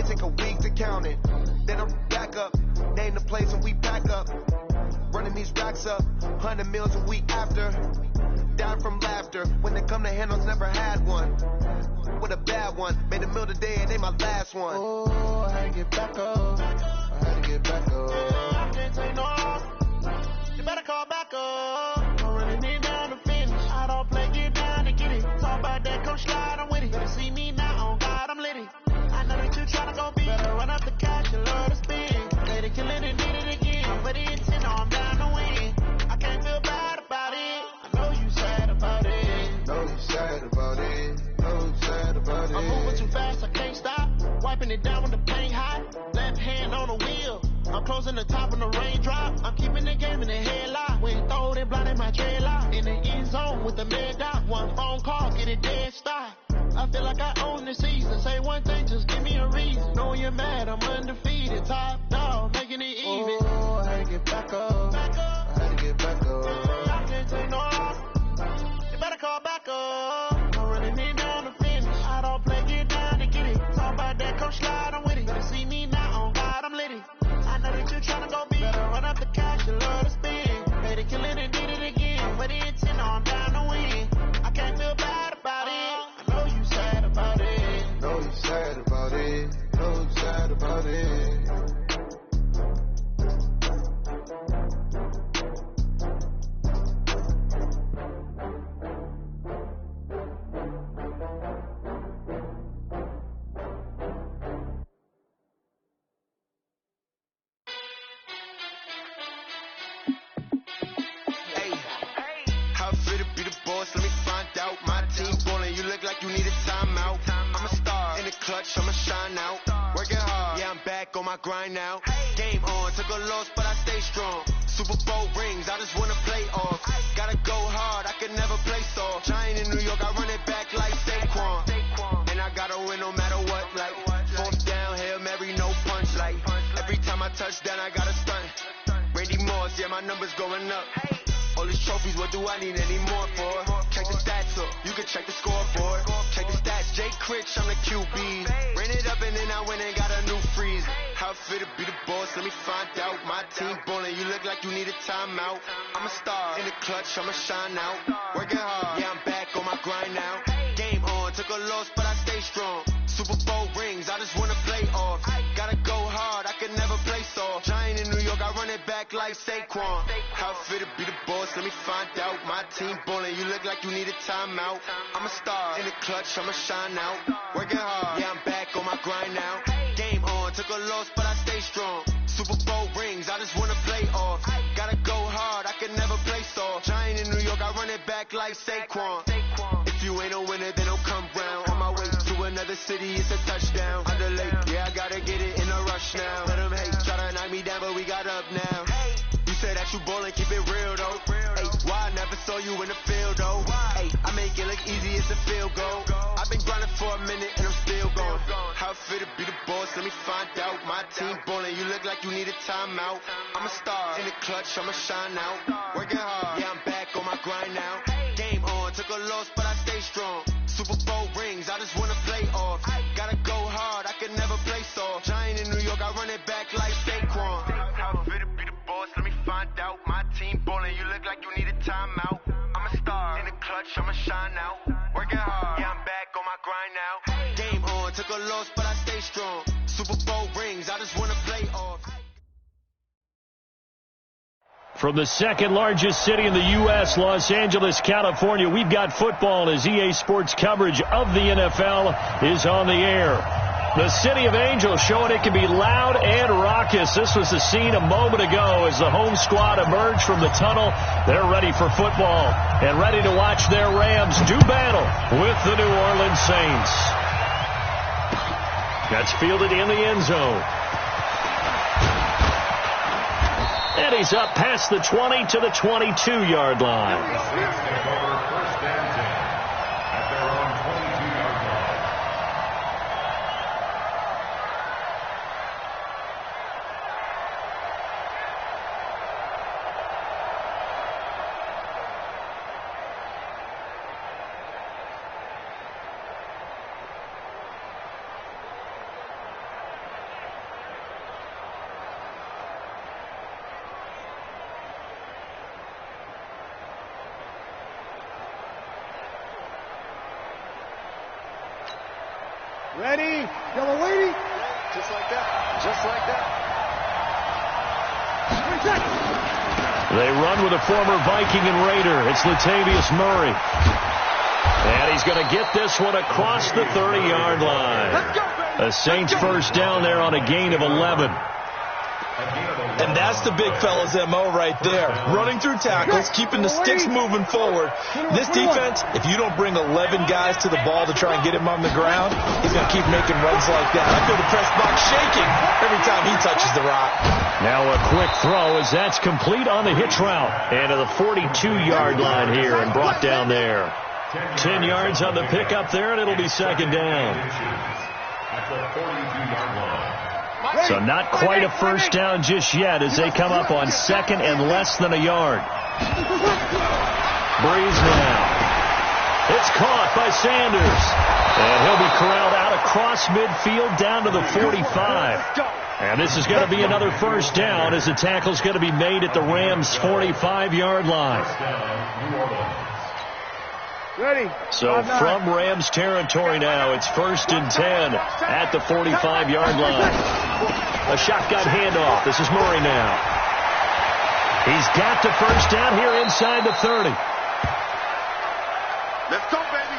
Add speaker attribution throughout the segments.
Speaker 1: it take a week to count it. Then I'm back up, name the place and we back up. Running these racks up, 100 meals a week after. Die from laughter, when they come to handles, never had one. With a bad one, made a meal today and they my last one.
Speaker 2: Oh, I had to get back up, I had to get back up. I can't take no off, you better call back up. I'm running it down to finish, I don't play, get down to get it. Talk about that, come slide, I'm with it. Better see me now, on God, I'm litty. I know that you tryna go big, better run up the cash and love to spend. Lady kill it and did it again, but it's in, I'm down to win. I can't feel bad about it, I know you sad about it.
Speaker 3: Know you sad about it, know you sad about it.
Speaker 2: I'm moving too fast, I can't stop. Wiping it down when the paint hot. Left hand on the wheel. I'm closing the top when the raindrop. I'm keeping the game in the headlock. When throw it blind in my dreadlock. In the end zone with the mad dot. One phone call, get it dead stop. I feel like I own the season. Say one thing, just give me a reason. Knowing you're mad, I'm undefeated. Top dog, making it even.
Speaker 3: Oh, I had to get back up. I had to get back up.
Speaker 2: I can't take no off. You better call back up. I'm running it down to finish. I don't play, get down to get it. Talk about that, come slide, I'm with it. Better see me now, on God, I'm litty. I know that you tryna go big. Better run up the cash, you love to spend. Better kill it and did it again. But it's in, I'm down to win. I can't feel bad about it. I know you sad about it.
Speaker 3: Know you sad about it, know you sad about it.
Speaker 1: Let me find out. My team ballin', you look like you need a timeout. I'm a star in the clutch, I'ma shine out. Working hard, yeah, I'm back on my grind now. Game on, took a loss, but I stay strong. Super Bowl rings, I just wanna play off. Gotta go hard, I can never play soft. Giant in New York, I run it back like Saquon. And I gotta win no matter what, like fourth down, Hail Mary, no punch. Like every time I touch down, I gotta stunt. Randy Moss, yeah, my numbers going up. All these trophies, what do I need any more for? Check the stats up, you can check the scoreboard. Check the stats, Jay Critch, I'm the QB. Ran it up and then I went and got a new freeze. How it fit to be the boss, let me find out. My team ballin', you look like you need a timeout. I'm a star in the clutch, I'ma shine out. Working hard, yeah, I'm back on my grind now. Game on, took a loss, but I stay strong. Super Bowl rings, I just wanna play off. Gotta go hard, I can never play soft. Giant in New York, I run it back like Saquon. How it fit to be the boss, let me find out. My team ballin', you look like you need a timeout. I'm a star in the clutch, I'ma shine out. Working hard, yeah, I'm back on my grind now. Game on, took a loss, but I stay strong. Super Bowl rings, I just wanna play off. Gotta go hard, I can never play soft. Giant in New York, I run it back like Saquon. If you ain't a winner, then don't come round. On my way to another city, it's a touchdown. Under late, yeah, I gotta get it in a rush now. Let them hate, try to knock me down, but we got up now. You said that you ballin', keep it real though. Hey, why I never saw you in the field though? Hey, I make it look easy, it's a field goal. I've been grinding for a minute and I'm still going. How it fit to be the boss, let me find out. My team ballin', you look like you need a timeout. I'm a star in the clutch, I'ma shine out. Working hard, yeah, I'm back on my grind now. Game on, took a loss, but I stay strong. Super Bowl rings, I just wanna play off. Gotta go hard, I can never play soft. Giant in New York, I run it back like Saquon. How it fit to be the boss, let me find out. My team ballin', you look like you need a timeout. I'm a star in the clutch, I'ma shine out. Working hard, yeah, I'm back on my grind now. Game on, took a loss, but I stay strong. Super Bowl rings, I just wanna play off.
Speaker 4: From the second largest city in the U.S., Los Angeles, California, we've got football as EA Sports coverage of the NFL is on the air. The City of Angels showing it can be loud and raucous. This was the scene a moment ago as the home squad emerged from the tunnel. They're ready for football and ready to watch their Rams do battle with the New Orleans Saints. That's fielded in the end zone. And he's up past the 20 to the 22-yard line.
Speaker 2: Ready? Yellow lady.
Speaker 3: Just like that. Just like that.
Speaker 4: They run with a former Viking and Raider. It's Latavius Murray. And he's going to get this one across the 30-yard line. A Saints first down there on a gain of 11.
Speaker 5: And that's the big fella's MO right there. Running through tackles, keeping the sticks moving forward. This defense, if you don't bring 11 guys to the ball to try and get him on the ground, he's going to keep making runs like that. I feel the press box shaking every time he touches the rock.
Speaker 4: Now a quick throw as that's complete on the hitch route. And to the 42-yard line here and brought down there. 10 yards on the pickup there, and it'll be second down. So not quite a first down just yet as they come up on second and less than a yard. Breeze now. It's caught by Sanders. And he'll be corralled out across midfield down to the 45. And this is going to be another first down as the tackle's going to be made at the Rams' 45-yard line.
Speaker 2: Ready.
Speaker 4: So from Rams territory now, it's 1st and 10 at the 45-yard line. A shotgun handoff. This is Murray now. He's got the first down here inside the 30.
Speaker 3: Let's go, baby.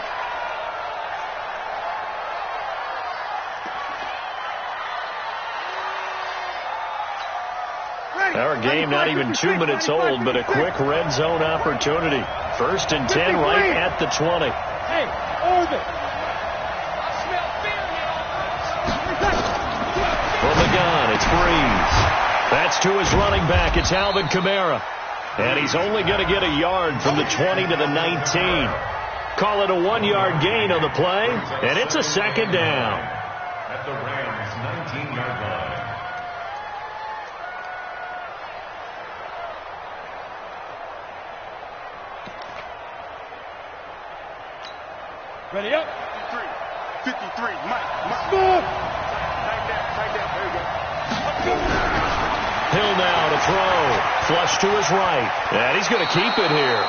Speaker 4: Our game not even 2 minutes old, but a quick red zone opportunity. 1st and 10 right at the 20.
Speaker 2: Hey, orbit.
Speaker 4: From the gun, it's Breeze. That's to his running back. It's Alvin Kamara. And he's only going to get a yard from the 20 to the 19. Call it a 1-yard gain on the play, and it's a second down.
Speaker 6: At the Rams' 19-yard line.
Speaker 2: Ready up.
Speaker 3: 53. Mike.
Speaker 2: Move.
Speaker 3: Tight down. There you go.
Speaker 4: Hill now to throw. Flush to his right. And he's going to keep it here.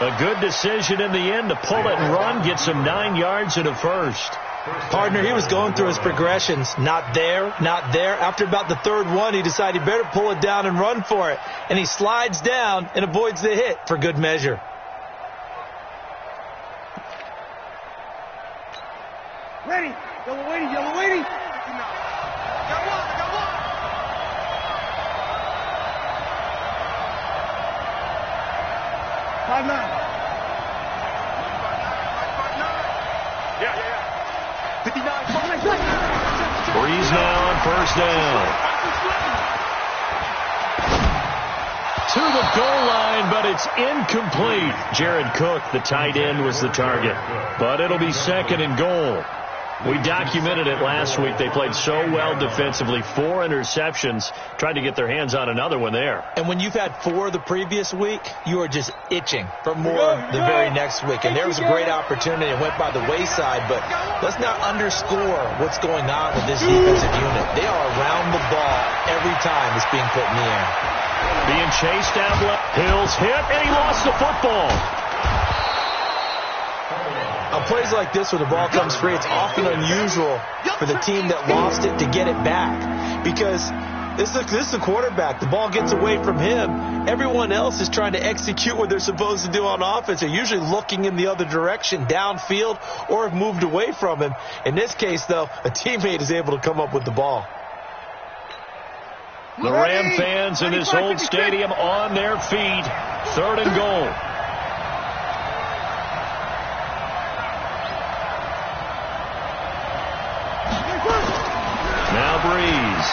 Speaker 4: A good decision in the end to pull it and run. Gets him 9 yards and a first.
Speaker 5: Partner, he was going through his progressions. Not there, not there. After about the third one, he decided he better pull it down and run for it. And he slides down and avoids the hit for good measure.
Speaker 2: Ready. Yellow lady. Yellow lady.
Speaker 3: I got one.
Speaker 2: 5-9.
Speaker 3: Yeah. 59.
Speaker 4: Breeze now on first down. To the goal line, but it's incomplete. Jared Cook, the tight end, was the target. But it'll be second and goal. We documented it last week. They played so well defensively. 4 interceptions. Tried to get their hands on another one there.
Speaker 5: And when you've had 4 the previous week, you are just itching for more the very next week. And there was a great opportunity. It went by the wayside, but let's not underscore what's going on with this defensive unit. They are around the ball every time it's being put in the air.
Speaker 4: Being chased out left. Hill's hit, and he lost the football.
Speaker 5: On plays like this where the ball comes free, it's often unusual for the team that lost it to get it back. Because this is a quarterback. The ball gets away from him. Everyone else is trying to execute what they're supposed to do on offense. They're usually looking in the other direction, downfield, or have moved away from him. In this case, though, a teammate is able to come up with the ball.
Speaker 4: The Ram fans in this old stadium on their feet. 3rd and goal. Now Breeze.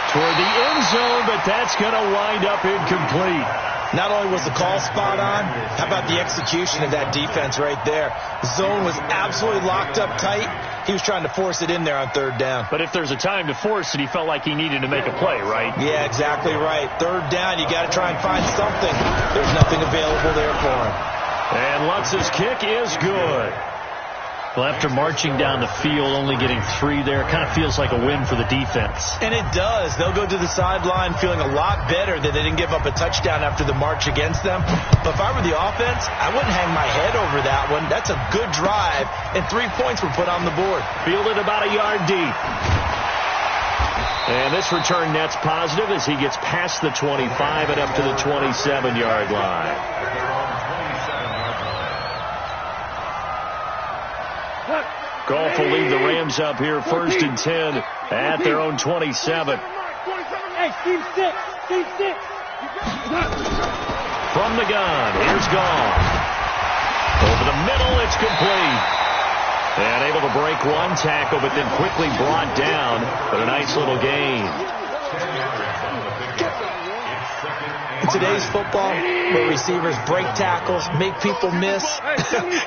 Speaker 4: Toward the end zone, but that's going to wind up incomplete.
Speaker 5: Not only was the call spot on, how about the execution of that defense right there? The zone was absolutely locked up tight. He was trying to force it in there on 3rd down.
Speaker 4: But if there's a time to force it, he felt like he needed to make a play, right?
Speaker 5: Yeah, exactly right. 3rd down, you got to try and find something. There's nothing available there for him.
Speaker 4: And Lutz's kick is good. Well, after marching down the field, only getting 3 there, kind of feels like a win for the defense.
Speaker 5: And it does. They'll go to the sideline feeling a lot better that they didn't give up a touchdown after the march against them. But if I were the offense, I wouldn't hang my head over that one. That's a good drive, and 3 points were put on the board.
Speaker 4: Fielded about a yard deep. And this return net's positive as he gets past the 25 and up to the 27-yard line. Goff will leave the Rams up here 1st and 10 at their own 27.
Speaker 7: Hey, Steve 6.
Speaker 4: From the gun, here's Goff. Over the middle, it's complete. And able to break 1 tackle, but then quickly brought down for a nice little gain.
Speaker 5: In today's football, where receivers break tackles, make people miss,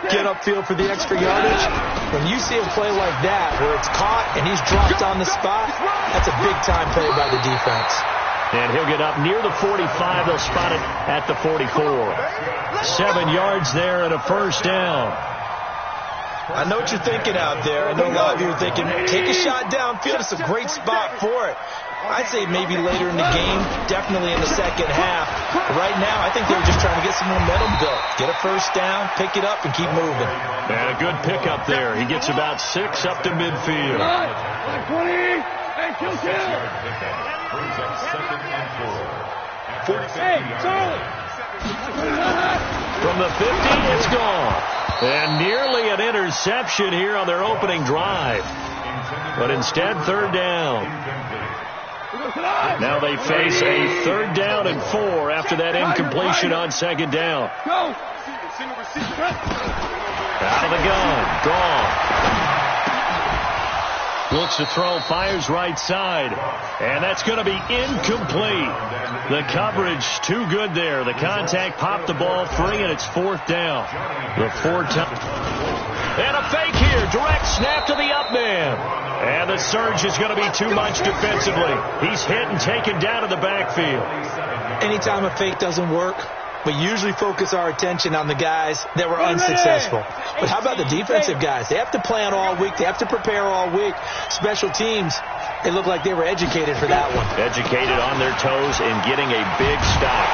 Speaker 5: get upfield for the extra yardage, when you see a play like that where it's caught and he's dropped on the spot, that's a big-time play by the defense.
Speaker 4: And he'll get up near the 45. They'll spot it at the 44. 7 yards there and a 1st down.
Speaker 5: I know what you're thinking out there. I know a lot of you are thinking, take a shot downfield. It's a great spot for it. I'd say maybe later in the game, definitely in the second half. But right now, I think they were just trying to get some momentum built. Get a 1st down, pick it up, and keep moving.
Speaker 4: And a good pickup there. He gets about 6 up to midfield.
Speaker 7: 20. Hey, kill. Hey, Charlie.
Speaker 4: From the 50, it's gone. And nearly an interception here on their opening drive. But instead, 3rd down. Now they face a 3rd down and 4 after that incompletion on 2nd down. Out of the gun. Gone. Looks to throw, fires right side. And that's going to be incomplete. The coverage too good there. The contact popped the ball free, and it's 4th down. The 4-time. And a fake here. Direct snap to the up man. And the surge is going to be too much defensively. He's hit and taken down to the backfield.
Speaker 5: Anytime a fake doesn't work, we usually focus our attention on the guys that were unsuccessful. But how about the defensive guys? They have to plan all week. They have to prepare all week. Special teams, they look like they were educated for that one.
Speaker 4: Educated on their toes and getting a big stop.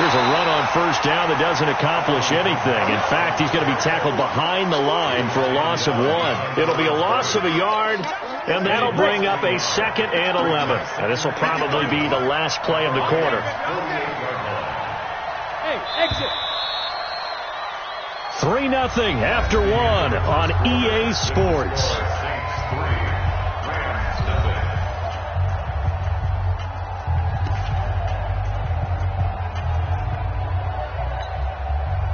Speaker 4: Here's a run on 1st down that doesn't accomplish anything. In fact, he's going to be tackled behind the line for a loss of 1. It'll be a loss of a yard, and that'll bring up a 2nd and 11. And this will probably be the last play of the quarter.
Speaker 7: Exit.
Speaker 4: 3-0 after 1 on EA Sports.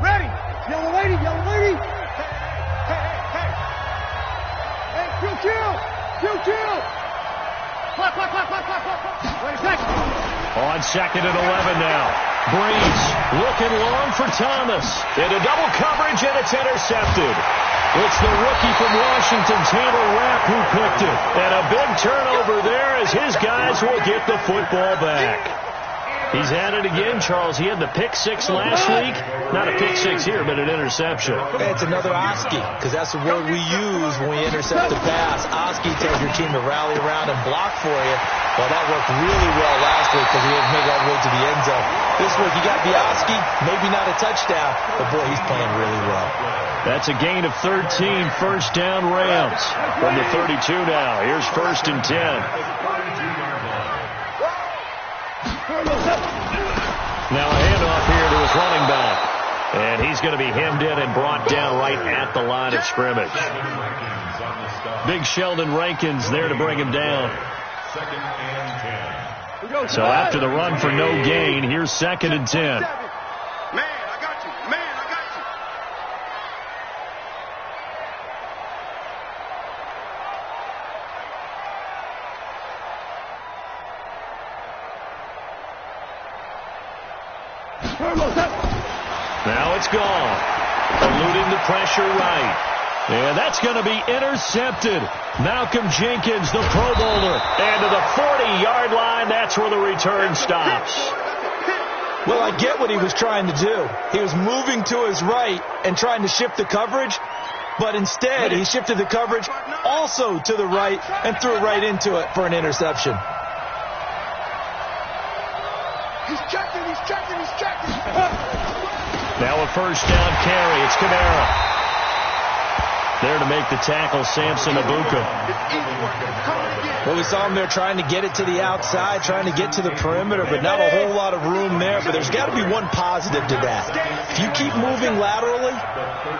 Speaker 7: Ready. Yellow lady. Hey, kill. Clap. Wait a second.
Speaker 4: On 2nd and 11 now. Breeze looking long for Thomas. Into double coverage, and it's intercepted. It's the rookie from Washington, Taylor Rapp, who picked it. And a big turnover there as his guys will get the football back. He's at it again, Charles. He had the pick 6 last week. Not a pick 6 here, but an interception.
Speaker 5: It's another Oski, because that's the word we use when we intercept a pass. Oski tells your team to rally around and block for you. Well, that worked really well last week because he didn't make it all the way to the end zone. This week, you got the Oski, maybe not a touchdown, but boy, he's playing really well.
Speaker 4: That's a gain of 13, 1st down Rams. From the 32 now. Here's 1st and 10. Now a handoff here to his running back. And he's going to be hemmed in and brought down right at the line of scrimmage. Big Sheldon Rankins there to bring him down. So after the run for no gain, here's 2nd and 10. Now it's gone. Eluding the pressure right. And that's going to be intercepted. Malcolm Jenkins, the Pro Bowler. And to the 40-yard line, that's where the return stops.
Speaker 5: Well, I get what he was trying to do. He was moving to his right and trying to shift the coverage. But instead, he shifted the coverage also to the right and threw right into it for an interception.
Speaker 2: He's checking.
Speaker 4: Now a first down carry. It's Kamara. There to make the tackle, Samson Abuka.
Speaker 5: Well, we saw him there trying to get it to the outside, trying to get to the perimeter, but not a whole lot of room there. But there's got to be one positive to that. If you keep moving laterally,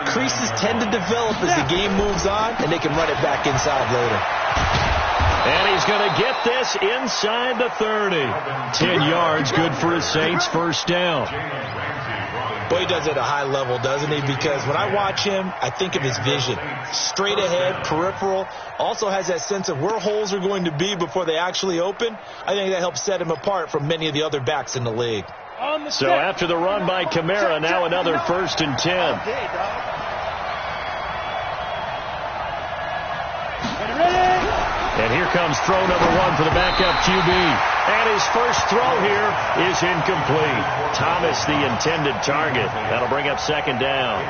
Speaker 5: creases tend to develop as the game moves on, and they can run it back inside later.
Speaker 4: And he's going to get this inside the 30. 10 yards, good for his Saints, first down.
Speaker 5: Boy, he does it at a high level, doesn't he? Because when I watch him, I think of his vision. Straight ahead, peripheral. Also has that sense of where holes are going to be before they actually open. I think that helps set him apart from many of the other backs in the league.
Speaker 4: So after the run by Kamara, now another 1st and 10. And here comes throw number 1 for the backup QB. And his first throw here is incomplete. Thomas, the intended target. That'll bring up 2nd down.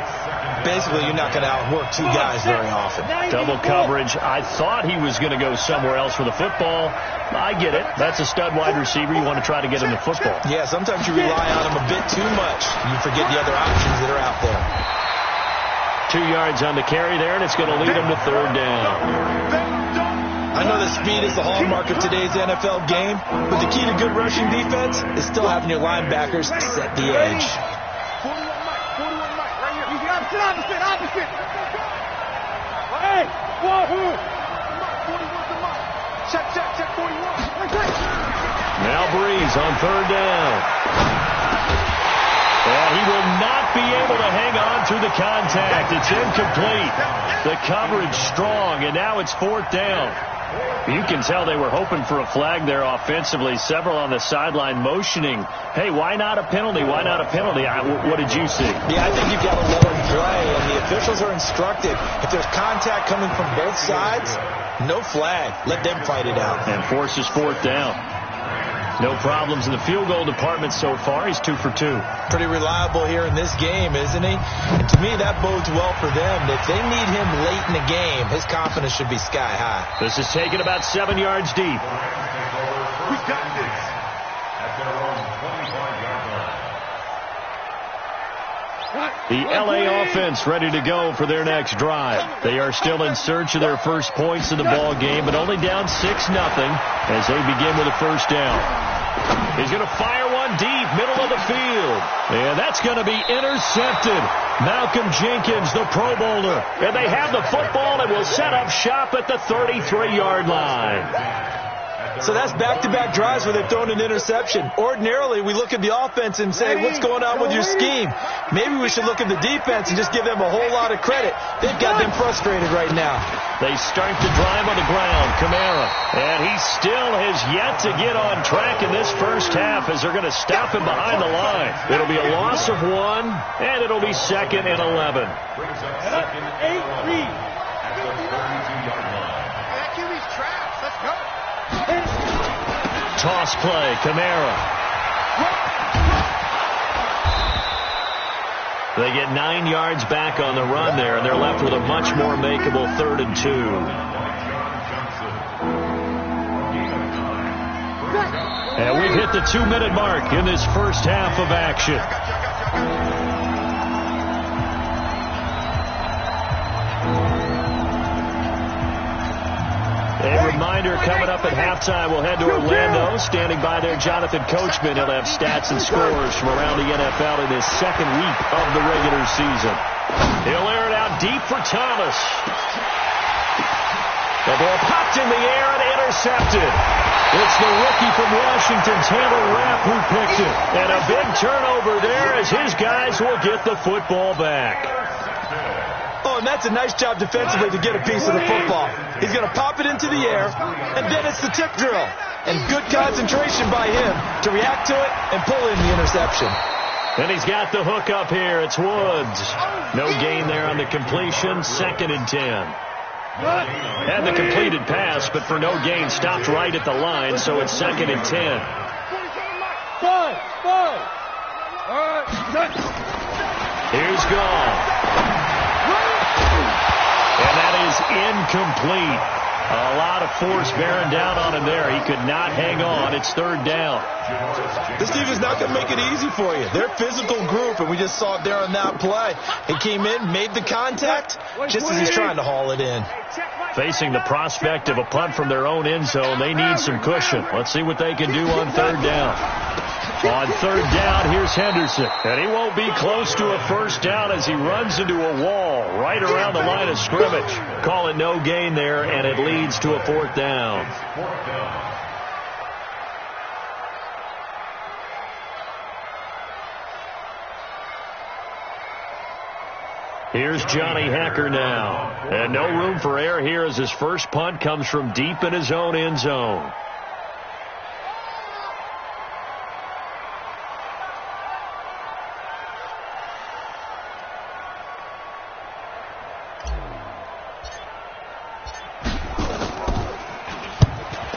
Speaker 5: Basically, you're not going to outwork 2 guys very often.
Speaker 4: Double coverage. I thought he was going to go somewhere else for the football. I get it. That's a stud wide receiver. You want to try to get him the football.
Speaker 5: Yeah, sometimes you rely on him a bit too much. You forget the other options that are out there.
Speaker 4: 2 yards on the carry there, and it's going to lead him to 3rd down.
Speaker 5: I know that speed is the hallmark of today's NFL game, but the key to good rushing defense is still having your linebackers set the edge.
Speaker 2: 41 Mike, right here. Easy, opposite. Hey, whoa. 41 to Mike. Check, 41.
Speaker 4: Now Breeze on 3rd down. And he will not be able to hang on through the contact. It's incomplete. The coverage strong, and now it's 4th down. You can tell they were hoping for a flag there offensively. Several on the sideline motioning, hey, why not a penalty? Why not a penalty? What did you see?
Speaker 5: Yeah, I think you've got to let them play, and the officials are instructed. If there's contact coming from both sides, no flag. Let them fight it out.
Speaker 4: And forces 4th down. No problems in the field goal department so far. He's 2 for 2.
Speaker 5: Pretty reliable here in this game, isn't he? And to me, that bodes well for them. If they need him late in the game, his confidence should be sky high.
Speaker 4: This is taken about 7 yards deep.
Speaker 6: We got this at their own 25-yard line.
Speaker 4: The LA offense ready to go for their next drive. They are still in search of their first points in the ball game, but only down 6-0 as they begin with a first down. He's going to fire one deep, middle of the field. And that's going to be intercepted. Malcolm Jenkins, the Pro Bowler. And they have the football and will set up shop at the 33-yard line.
Speaker 5: So that's back-to-back drives where they've thrown an interception. Ordinarily, we look at the offense and say, what's going on with your scheme? Maybe we should look at the defense and just give them a whole lot of credit. They've got them frustrated right now.
Speaker 4: They start the drive on the ground. Kamara. And he still has yet to get on track in this first half as they're going to stop him behind the line. It'll be a loss of 1, and it'll be 2nd and 11.
Speaker 6: Brings up 2nd and 11 at the 32-yard line.
Speaker 2: That QB's trapped. Let's go.
Speaker 4: Toss play, Kamara. They get 9 yards back on the run there, and they're left with a much more makeable 3rd and 2. And we've hit the 2-minute mark in this first half of action. A reminder, coming up at halftime, we'll head to Orlando. Standing by there, Jonathan Coachman. He'll have stats and scores from around the NFL in his 2nd week of the regular season. He'll air it out deep for Thomas. The ball popped in the air and intercepted. It's the rookie from Washington, Taylor Rapp, who picked it. And a big turnover there as his guys will get the football back.
Speaker 5: Oh, and that's a nice job defensively to get a piece of the football. He's going to pop it into the air, and then it's the tip drill. And good concentration by him to react to it and pull in the interception.
Speaker 4: And he's got the hook up here. It's Woods. No gain there on the completion. 2nd and 10. Had the completed pass, but for no gain, stopped right at the line, so it's 2nd and 10. Here's Gall. is incomplete. A lot of force bearing down on him there. He could not hang on. It's third down.
Speaker 5: This team is not going to make it easy for you. They're a physical group, and we just saw it there on that play. He came in, made the contact, just as he's trying to haul it in.
Speaker 4: Facing the prospect of a punt from their own end zone, they need some cushion. Let's see what they can do on third down. On third down, here's Henderson. And he won't be close to a first down as he runs into a wall right around the line of scrimmage. Call it no gain there, and it leads to a fourth down. Here's Johnny Hacker now. And no room for error here as his first punt comes from deep in his own end zone.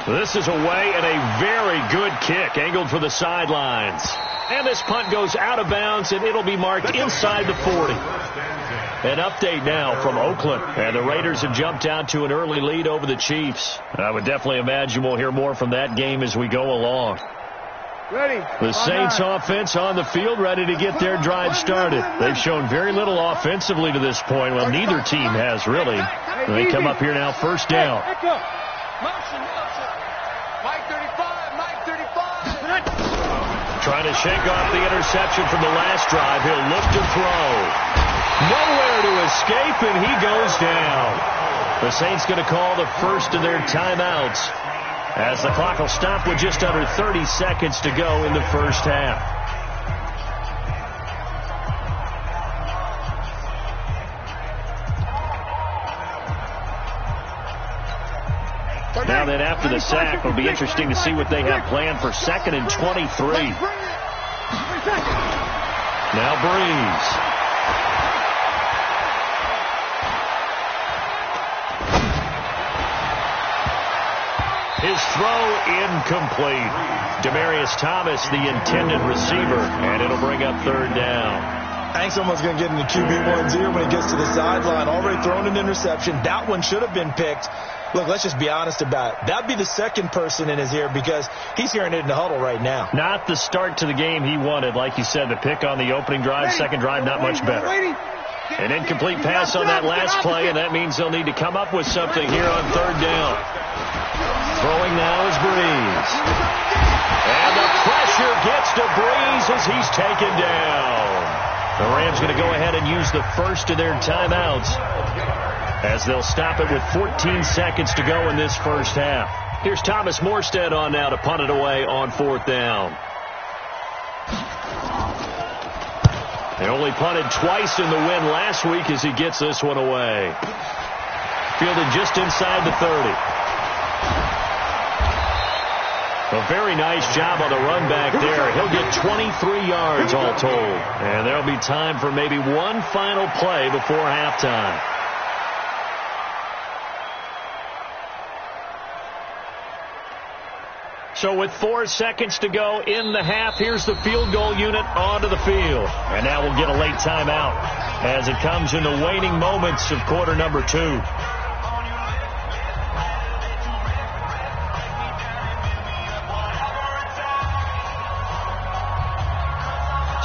Speaker 4: This is away and a very good kick angled for the sidelines. And this punt goes out of bounds, and it'll be marked inside the 40. An update now from Oakland. And the Raiders have jumped out to an early lead over the Chiefs. I would definitely imagine we'll hear more from that game as we go along.
Speaker 7: Ready.
Speaker 4: The Saints offense on the field, ready to get their drive started. They've shown very little offensively to this point. Well, neither team has really. They come up here now, first down. Trying to shake off the interception from the last drive. He'll look to throw. Nowhere to escape, and he goes down. The Saints going to call the first of their timeouts as the clock will stop with just under 30 seconds to go in the first half. Now then, after the sack, it'll be interesting to see what they have planned for 2nd and 23. Now Breeze. His throw incomplete. Demaryius Thomas, the intended receiver, and it'll bring up third down.
Speaker 5: I think someone's going to get into QB1's ear when he gets to the sideline. Already thrown an interception. That one should have been picked. Look, let's just be honest about it. That'd be the second person in his ear because he's hearing it in the huddle right now.
Speaker 4: Not the start to the game he wanted. Like you said, the pick on the opening drive, second drive, not much better. An incomplete pass on that last play, and that means they'll need to come up with something here on third down. Throwing now is Breeze. And the pressure gets to Breeze as he's taken down. The Rams going to go ahead and use the first of their timeouts as they'll stop it with 14 seconds to go in this first half. Here's Thomas Morstead on now to punt it away on fourth down. They only punted twice in the win last week as he gets this one away. Fielded just inside the 30. A very nice job on the run back there. He'll get 23 yards all told. And there'll be time for maybe one final play before halftime. So with 4 seconds to go in the half, here's the field goal unit onto the field. And now we'll get a late timeout as it comes in the waning moments of quarter number 2.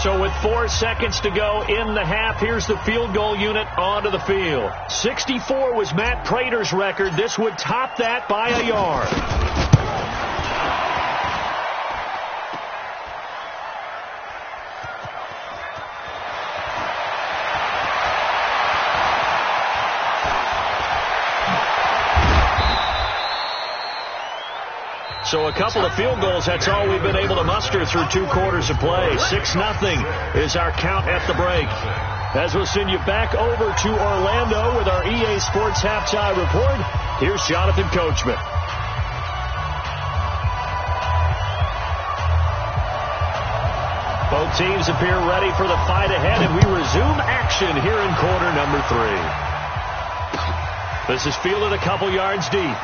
Speaker 4: So with 4 seconds to go in the half, here's the field goal unit onto the field. 64 was Matt Prater's record. This would top that by a yard. So a couple of field goals, that's all we've been able to muster through 2 quarters of play. 6-0 is our count at the break. As we'll send you back over to Orlando with our EA Sports Halftime Report, here's Jonathan Coachman. Both teams appear ready for the fight ahead, and we resume action here in quarter number 3. This is fielded a couple yards deep.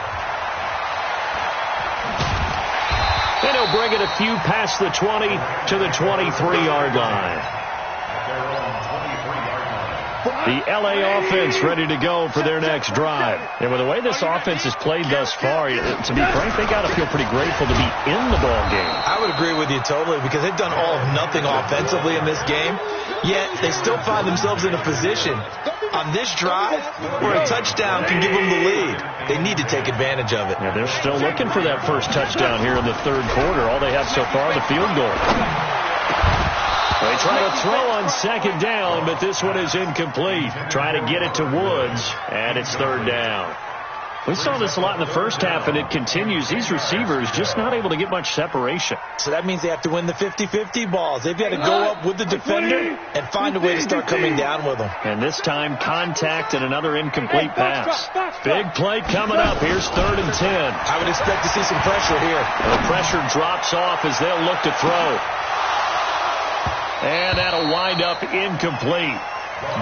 Speaker 4: And he'll bring it a few past the 20 to the 23-yard line. The L.A. offense ready to go for their next drive. And with the way this offense has played thus far, to be frank, they got to feel pretty grateful to be in the ball game.
Speaker 5: I would agree with you totally because they've done all of nothing offensively in this game, yet they still find themselves in a position on this drive where a touchdown can give them the lead. They need to take advantage of it.
Speaker 4: Yeah, they're still looking for that first touchdown here in the third quarter. All they have so far, the field goal. They try to throw on second down, but this one is incomplete. Try to get it to Woods, and it's third down. We saw this a lot in the first half, and it continues. These receivers just not able to get much separation.
Speaker 5: So that means they have to win the 50-50 balls. They've got to go up with the defender and find a way to start coming down with them.
Speaker 4: And this time, contact and another incomplete pass. Big play coming up. Here's 3rd and 10.
Speaker 5: I would expect to see some pressure here.
Speaker 4: The pressure drops off as they'll look to throw. And that'll wind up incomplete.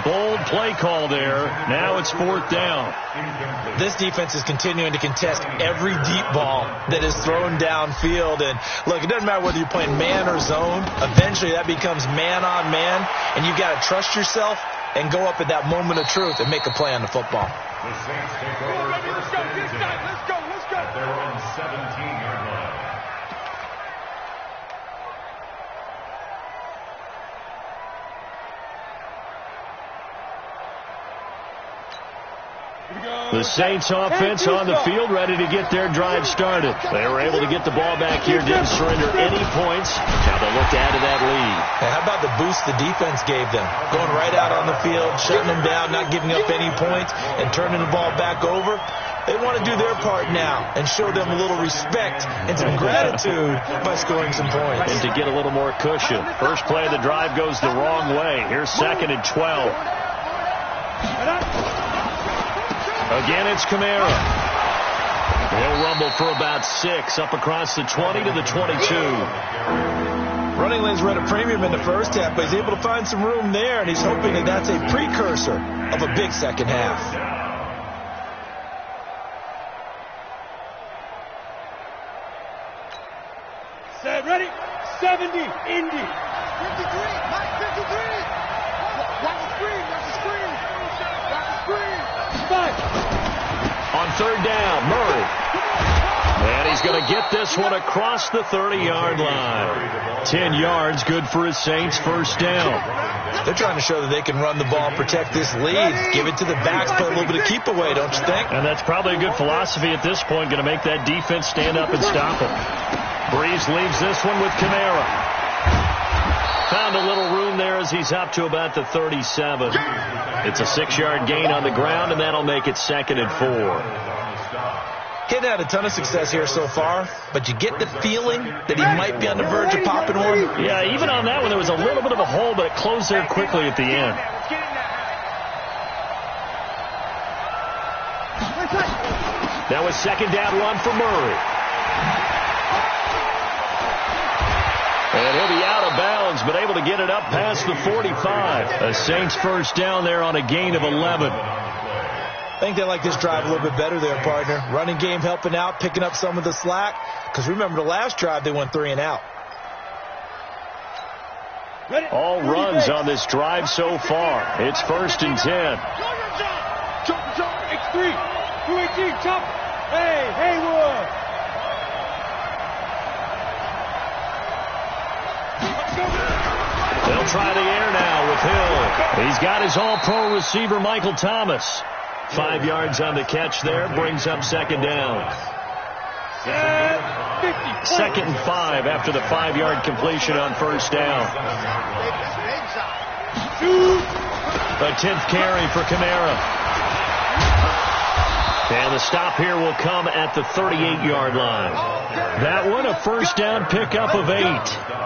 Speaker 4: Bold play call there. Now it's 4th down.
Speaker 5: This defense is continuing to contest every deep ball that is thrown downfield. And look, it doesn't matter whether you're playing man or zone. Eventually that becomes man on man. And you've got to trust yourself and go up at that moment of truth and make a play on the football.
Speaker 6: The Saints take over first and 10 at their own 17-yard line.
Speaker 4: The Saints offense on the field ready to get their drive started. They were able to get the ball back here, didn't surrender any points. Now they look to add to that lead.
Speaker 5: And how about the boost the defense gave them? Going right out on the field, shutting them down, not giving up any points, and turning the ball back over. They want to do their part now and show them a little respect and some gratitude by scoring some points.
Speaker 4: And to get a little more cushion. First play of the drive goes the wrong way. Here's 2nd and 12. Again, it's Kamara. He'll rumble for about 6, up across the 20 to the 22.
Speaker 5: Running lanes were at a premium in the first half, but he's able to find some room there, and he's hoping that that's a precursor of a big second half.
Speaker 7: Set, ready, 70, Indy. 53,
Speaker 2: Mike, 53. Watch the screen, watch the screen. Watch the screen.
Speaker 7: 5.
Speaker 4: On 3rd down, Murray. And he's going to get this one across the 30-yard line. 10 yards, good for his Saints, first down.
Speaker 5: They're trying to show that they can run the ball, protect this lead, give it to the backs, play a little bit of keep away, don't you think?
Speaker 4: And that's probably a good philosophy at this point, going to make that defense stand up and stop him. Breeze leaves this one with Kamara. Found a little room there as he's up to about the 37. It's a 6-yard gain on the ground, and that'll make it 2nd and 4.
Speaker 5: Hadn't had a ton of success here so far, but you get the feeling that he might be on the verge of popping one.
Speaker 4: Yeah, even on that one, there was a little bit of a hole, but it closed there quickly at the end. Now a 2nd down run for Murray. And he'll be out of bounds, but able to get it up past the 45. A Saints first down there on a gain of 11.
Speaker 5: I think they like this drive a little bit better there, partner. Running game helping out, picking up some of the slack. Because remember, the last drive, they went 3 and out.
Speaker 4: All runs on this drive so far. It's 1st and 10.
Speaker 7: Jump, X3, 218, jump. Hey, Haywood.
Speaker 4: They'll try the air now with Hill. He's got his all-pro receiver, Michael Thomas. 5 yards on the catch there, brings up 2nd down. 2nd and 5 after the 5-yard completion on first down. A 10th carry for Kamara. And the stop here will come at the 38-yard line. That one, a first down pickup of 8.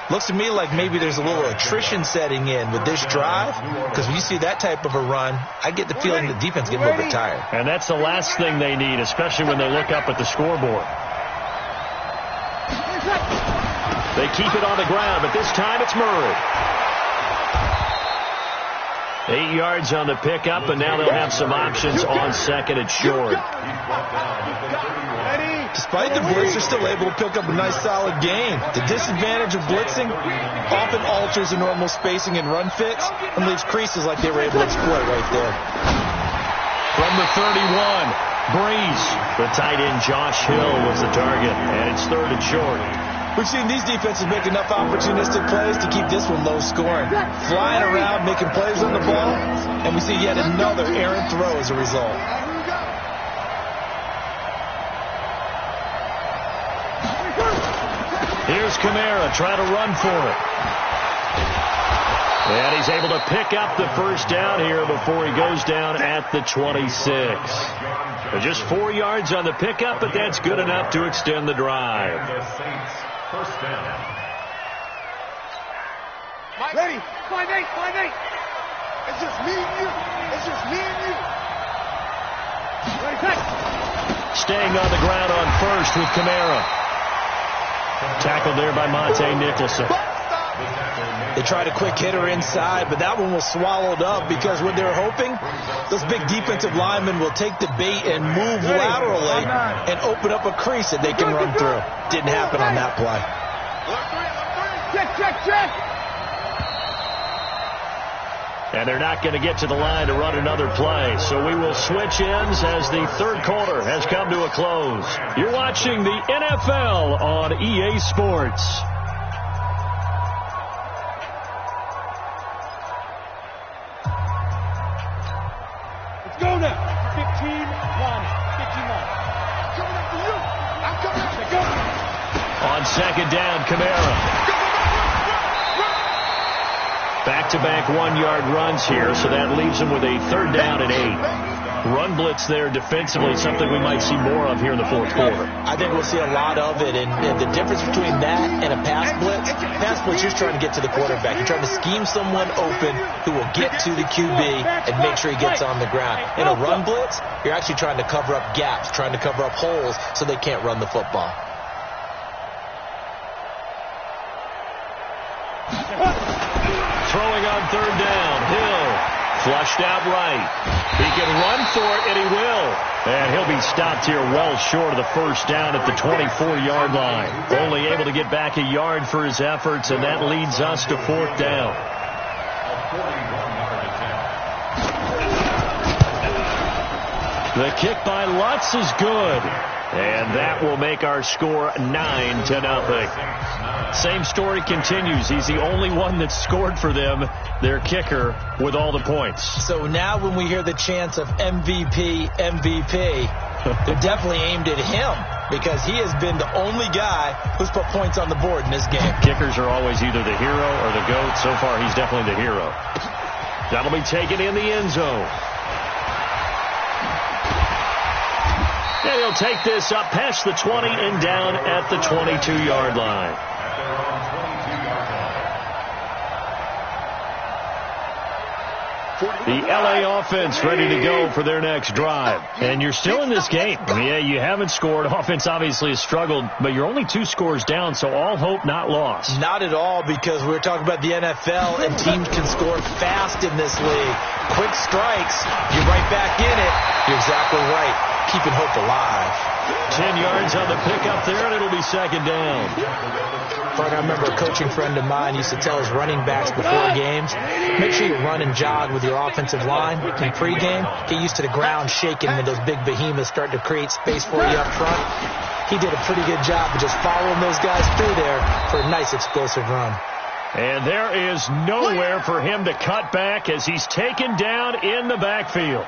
Speaker 5: Looks to me like maybe there's a little attrition setting in with this drive, because when you see that type of a run, I get the feeling the defense getting a little bit tired.
Speaker 4: And that's the last thing they need, especially when they look up at the scoreboard. They keep it on the ground, but this time it's Murray. 8 yards on the pickup, and now they'll have some options on 2nd and short.
Speaker 7: Ready?
Speaker 5: Despite the blitz, they're still able to pick up a nice solid gain. The disadvantage of blitzing often alters the normal spacing and run fits and leaves creases like they were able to exploit right there.
Speaker 4: From the 31, Breeze. The tight end Josh Hill was the target, and it's 3rd and short.
Speaker 5: We've seen these defenses make enough opportunistic plays to keep this one low scoring. Flying around, making plays on the ball, and we see yet another errant throw as a result.
Speaker 4: Here's Kamara trying to run for it. And he's able to pick up the first down here before he goes down at the 26. Just 4 yards on the pickup, but that's good enough to extend the drive.
Speaker 6: First down.
Speaker 7: Ready? 5-8. It's just me and you. Ready, pass.
Speaker 4: Staying on the ground on first with Kamara. Tackled there by Monte Nicholson.
Speaker 5: They tried a quick hitter inside, but that one was swallowed up because what they're hoping, those big defensive linemen will take the bait and move laterally and open up a crease that they can run through. Didn't happen on that play.
Speaker 7: Check.
Speaker 4: And they're not going to get to the line to run another play. So we will switch ends as the third quarter has come to a close. You're watching the NFL on EA Sports.
Speaker 7: Let's go now. 15-1. Coming up for you. I'm coming up. Let's go.
Speaker 4: On second down, Kamara. Back-to-back 1-yard runs here, so that leaves them with a 3rd down and 8. Run blitz there defensively, something we might see more of here in the fourth quarter.
Speaker 5: I think we'll see a lot of it, and the difference between that and a pass blitz, you're trying to get to the quarterback. You're trying to scheme someone open who will get to the QB and make sure he gets on the ground. In a run blitz, you're actually trying to cover up gaps, trying to cover up holes so they can't run the football.
Speaker 4: Throwing on 3rd down, Hill flushed out right. He can run for it, and he will. And he'll be stopped here well short of the first down at the 24-yard line. Only able to get back a yard for his efforts, and that leads us to 4th down. The kick by Lutz is good. And that will make our score 9-0. Same story continues. He's the only one that scored for them, their kicker, with all the points.
Speaker 5: So now when we hear the chants of MVP, they're definitely aimed at him because he has been the only guy who's put points on the board in this game.
Speaker 4: Kickers are always either the hero or the GOAT. So far, he's definitely the hero. That'll be taken in the end zone. And he'll take this up past the 20 and down at the 22-yard line. The LA offense ready to go for their next drive. And you're still in this game. Yeah, you haven't scored. Offense obviously has struggled, but you're only 2 scores down, so all hope not lost.
Speaker 5: Not at all, because we're talking about the NFL, and teams can score fast in this league. Quick strikes, you're right back in it. You're exactly right. Keeping hope alive.
Speaker 4: 10 yards on the pickup there, and it'll be 2nd down.
Speaker 5: I remember a coaching friend of mine used to tell his running backs before games, make sure you run and jog with your offensive line in pregame. Get used to the ground shaking when those big behemoths start to create space for you up front. He did a pretty good job of just following those guys through there for a nice explosive run.
Speaker 4: And there is nowhere for him to cut back as he's taken down in the backfield.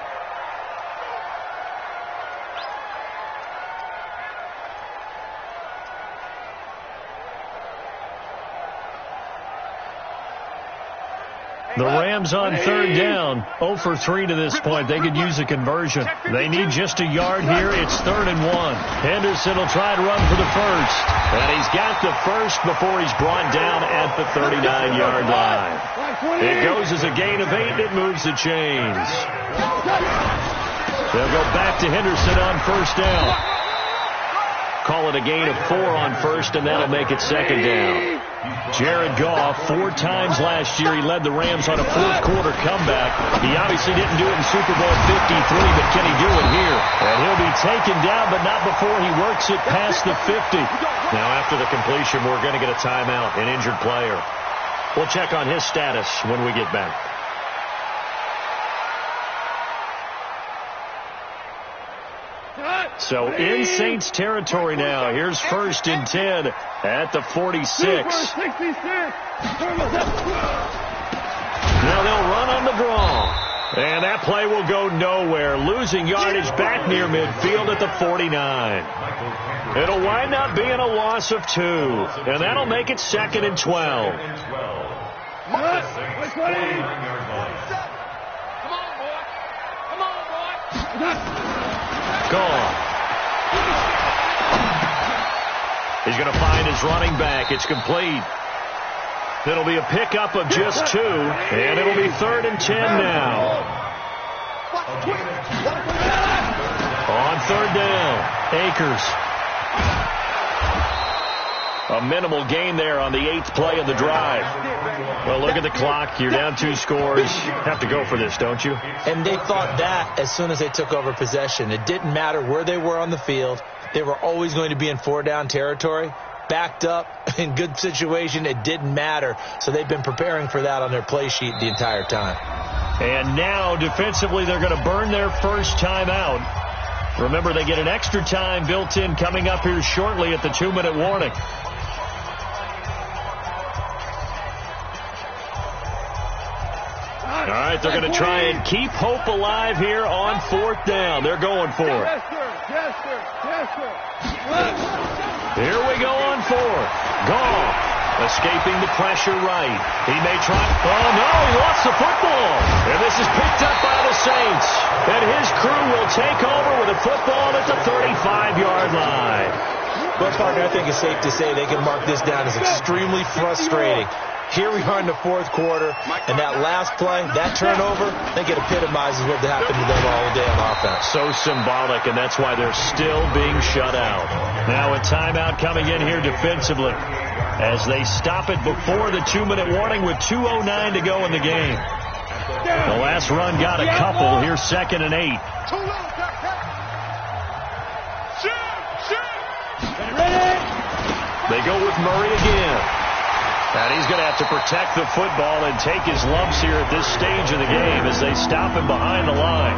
Speaker 4: The Rams on 3rd down, 0 for 3 to this point. They could use a conversion. They need just a yard here. It's 3rd and 1. Henderson will try to run for the first. And he's got the first before he's brought down at the 39-yard line. It goes as a gain of 8, and it moves the chains. They'll go back to Henderson on 1st down. Call it a gain of 4 on first, and that'll make it second down. Jared Goff, 4 times last year, he led the Rams on a fourth-quarter comeback. He obviously didn't do it in Super Bowl 53, but can he do it here? And he'll be taken down, but not before he works it past the 50. Now, after the completion, we're going to get a timeout, an injured player. We'll check on his status when we get back. So in Saints territory now. Here's 1st and 10 at the 46. Now they'll run on the draw. And that play will go nowhere. Losing yardage back near midfield at the 49. It'll wind up being a loss of 2. And that'll make it 2nd and 12. Gone. He's going to find his running back. It's complete. It'll be a pickup of just 2, and it'll be 3rd and 10 now. On 3rd down, Akers. A minimal gain there on the 8th play of the drive. Well, look at the clock. You're down 2 scores. Have to go for this, don't you?
Speaker 5: And they thought that as soon as they took over possession. It didn't matter where they were on the field. They were always going to be in 4-down territory. Backed up, in good situation, it didn't matter. So they've been preparing for that on their play sheet the entire time.
Speaker 4: And now, defensively, they're going to burn their first time out. Remember, they get an extra time built in coming up here shortly at the 2-minute warning. All right, they're going to try and keep hope alive here on 4th down. They're going for it.
Speaker 7: Yes, sir. Yes, sir. Yes, sir.
Speaker 4: Here we go on 4th. Goff escaping the pressure right. He may try. Oh, no, he lost the football. And this is picked up by the Saints. And his crew will take over with a football at the 35-yard line.
Speaker 5: Well, partner, I think it's safe to say they can mark this down as extremely frustrating. Here we are in the 4th quarter, and that last play, that turnover, I think it epitomizes what happened to them all day on offense.
Speaker 4: So symbolic, and that's why they're still being shut out. Now a timeout coming in here defensively as they stop it before the 2-minute warning with 2:09 to go in the game. The last run got a couple. Here's 2nd and 8. They go with Murray again. And he's going to have to protect the football and take his lumps here at this stage of the game as they stop him behind the line.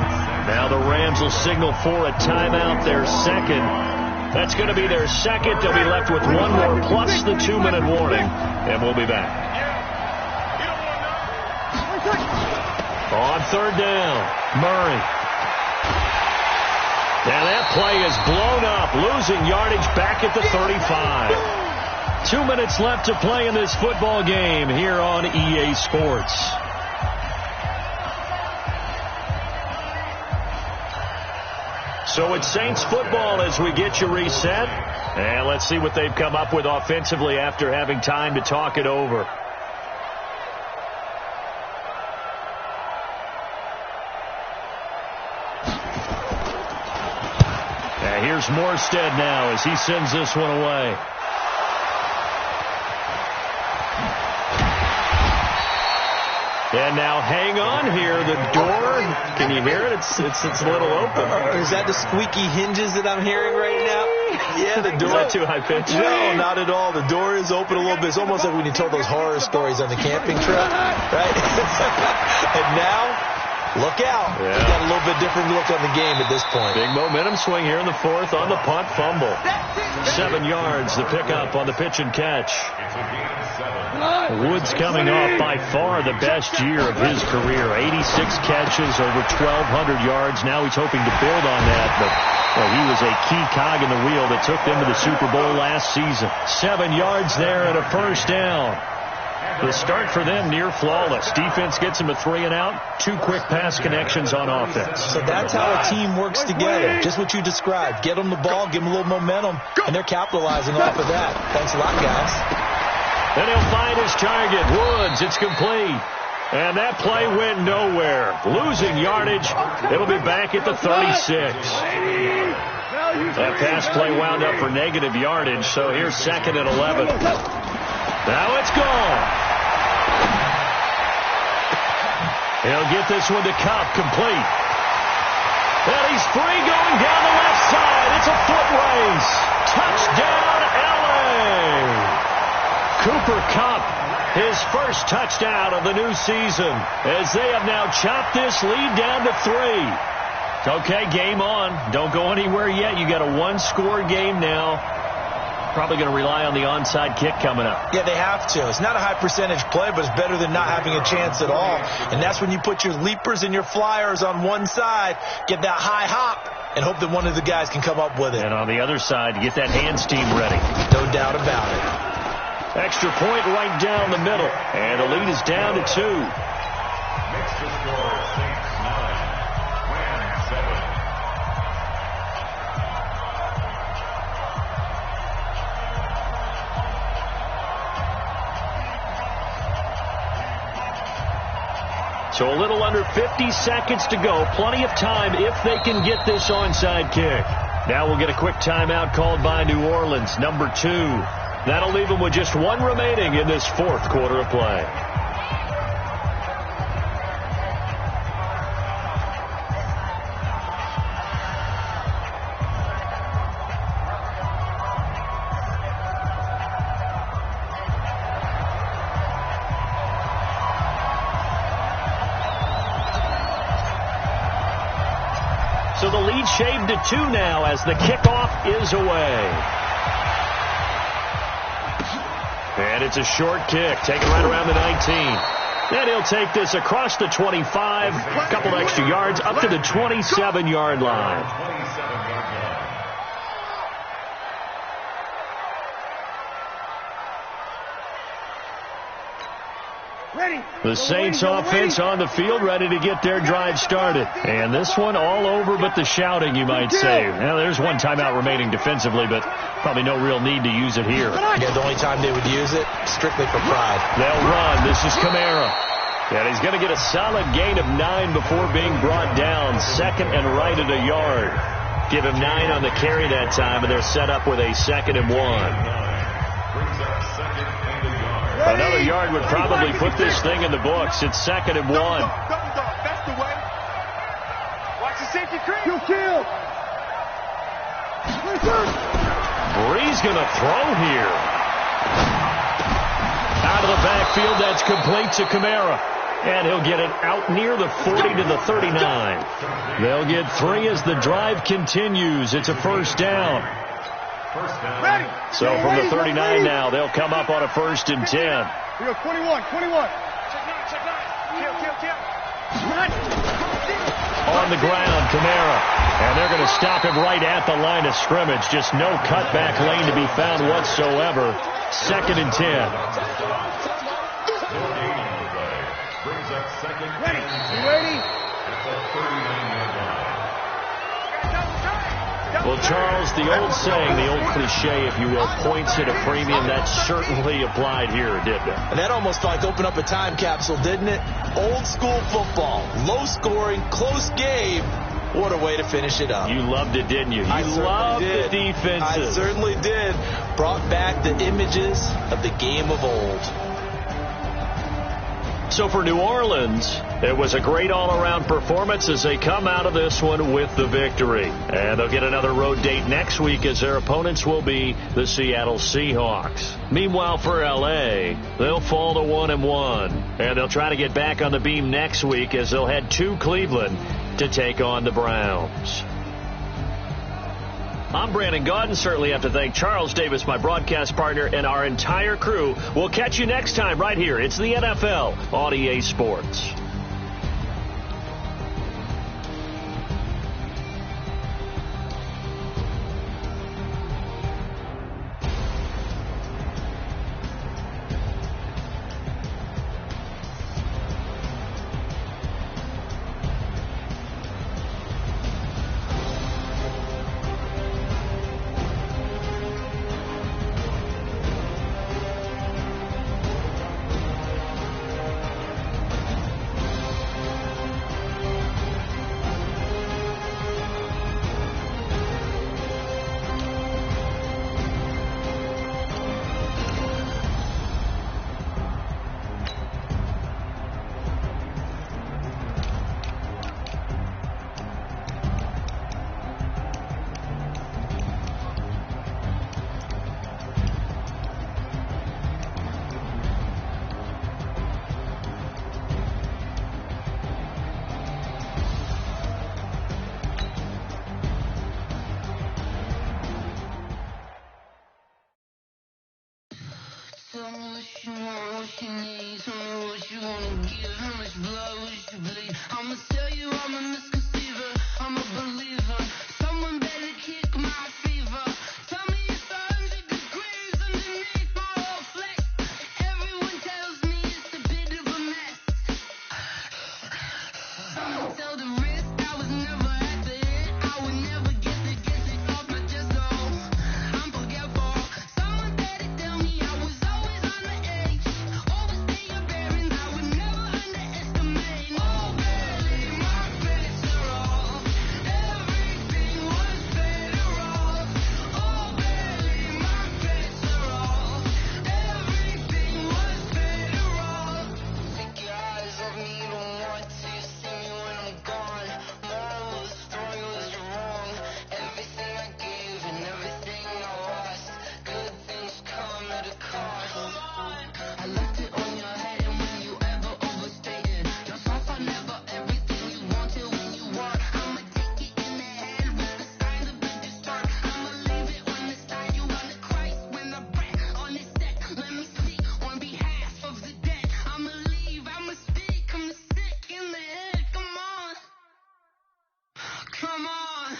Speaker 4: Now the Rams will signal for a timeout, their second. That's going to be their second. They'll be left with 1 more plus the 2-minute warning. And we'll be back. On 3rd down, Murray. Now that play is blown up, losing yardage back at the 35. 2 minutes left to play in this football game here on EA Sports. So it's Saints football as we get you reset. And let's see what they've come up with offensively after having time to talk it over. And here's Morstead now as he sends this one away. And now hang on here. The door, can you hear it? It's a little open.
Speaker 5: Is that the squeaky hinges that I'm hearing right now? Yeah, the door.
Speaker 4: Is that too high pitch?
Speaker 5: No, not at all. The door is open a little bit. It's almost like when you told those horror stories on the camping trip, right? And now, look out.
Speaker 4: Yeah.
Speaker 5: We've got a little bit different look on the game at this point.
Speaker 4: Big momentum swing here in the 4th on the punt fumble. 7 yards, the pickup on the pitch and catch. Woods coming off by far the best year of his career. 86 catches, over 1,200 yards. Now he's hoping to build on that, but well, he was a key cog in the wheel that took them to the Super Bowl last season. 7 yards there and a first down. The start for them near flawless. Defense gets them a 3 and out. 2 quick pass connections on offense.
Speaker 5: So that's how a team works together. Just what you described. Get them the ball, give them a little momentum, and they're capitalizing off of that. Thanks a lot, guys.
Speaker 4: And he'll find his target. Woods, it's complete. And that play went nowhere. Losing yardage. It'll be back at the 36. That pass play wound up for negative yardage, so here's 2nd and 11. Now it's gone. He'll get this one to Cup, complete. And he's free going down the left side. It's a foot race. Touchdown, LA. Cooper Kupp, his first touchdown of the new season, as they have now chopped this lead down to 3. Okay, game on. Don't go anywhere yet. You got a one-score game now. Probably going to rely on the onside kick coming up.
Speaker 5: Yeah, they have to. It's not a high percentage play, but it's better than not having a chance at all. And that's when you put your leapers and your flyers on one side, get that high hop, and hope that one of the guys can come up with it.
Speaker 4: And on the other side, get that hands team ready.
Speaker 5: No doubt about it.
Speaker 4: Extra point right down the middle. And the lead is down to 2.
Speaker 6: Next to score, Saints 9, Rams 7.
Speaker 4: So a little under 50 seconds to go. Plenty of time if they can get this onside kick. Now we'll get a quick timeout called by New Orleans, number 2. That'll leave them with just 1 remaining in this 4th quarter of play. So the lead shaved to 2 now as the kickoff is away. And it's a short kick, taken right around the 19. And he'll take this across the 25, a couple extra yards, up to the 27-yard line. The Saints offense on the field, ready to get their drive started. And this one all over but the shouting, you might say. Now, there's 1 timeout remaining defensively, but probably no real need to use it here.
Speaker 5: Yeah, the only time they would use it, strictly for pride.
Speaker 4: They'll run. This is Kamara. And he's going to get a solid gain of 9 before being brought down. 2nd and right at a yard. Give him 9 on the carry that time, and they're set up with a 2nd and 1. Another yard would probably put this thing in the books. It's 2nd and 1.
Speaker 7: That's the way. Watch the safety creep. You kill.
Speaker 4: Bree's going to throw here. Out of the backfield, that's complete to Kamara. And he'll get it out near the 40 to the 39. They'll get 3 as the drive continues. It's a first down. So from the 39 now, they'll come up on a 1st and 10.
Speaker 7: We go 21.
Speaker 4: On the ground, Kamara. And they're going to stop him right at the line of scrimmage. Just no cutback lane to be found whatsoever. 2nd and 10.
Speaker 6: Brings up 2nd.
Speaker 7: Ready?
Speaker 6: At the 39-yard line.
Speaker 4: Well, Charles, the old saying, the old cliche, if you will, points at a premium, that certainly applied here, didn't it?
Speaker 5: And that almost like opened up a time capsule, didn't it? Old school football, low scoring, close game. What a way to finish it up.
Speaker 4: You loved it, didn't you? You loved the defenses.
Speaker 5: I certainly did. Brought back the images of the game of old.
Speaker 4: So for New Orleans, it was a great all-around performance as they come out of this one with the victory. And they'll get another road date next week as their opponents will be the Seattle Seahawks. Meanwhile, for L.A., they'll fall to 1-1. And they'll try to get back on the beam next week as they'll head to Cleveland to take on the Browns. I'm Brandon Gaudin. Certainly have to thank Charles Davis, my broadcast partner, and our entire crew. We'll catch you next time right here. It's the NFL on EA Sports.
Speaker 8: Tell me what you want, what you need. Tell me what you wanna give. How much blood would you bleed? I'ma tell you I'm a misconceiver. I'm a believer. Someone better kick my fever. Tell me it's 100 degrees underneath my whole flesh. Everyone tells me it's a bit of a mess. Someone tell the risk I was never at the hit. I would never get it off my chest. Oh, I'm forgetful. Someone better tell me I was always on the edge. Overstay your bearings. I would never underestimate. Oh, barely my bets are off. Everything was better off. Oh, barely my bets are off. Everything was better off. Take your eyes off me, don't want to see me when I'm gone. Moral of the story was you're wrong. Everything I gave and everything I lost. Good things come at a cost. I left it on your head and when you ever overstated. Your songs are never everything you wanted when you want. I'ma take it in the head with the signs of a distort. I'ma leave it on the side. You on the Christ when I breath on this set. Let me speak on behalf of the dead. I'ma leave, I'ma speak. I'm sick in the head. Come on. Come on.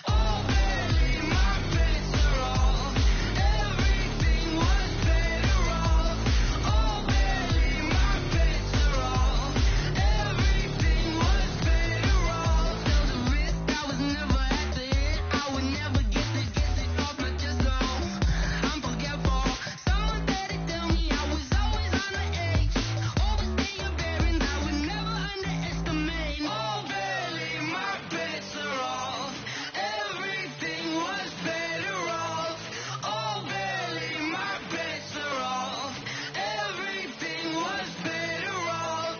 Speaker 8: Oh, barely my bets are off. Everything was better off. Oh, barely my bets are off. Everything was better off. Tell the risk I was never at the hit. I would never get it off my chest. Oh, I'm forgetful. Someone better tell me I was always on the edge. Overstay your bearings. I would never underestimate. Oh, barely my bets are off. Everything was better off. Oh, barely my bets are off. Everything was better off.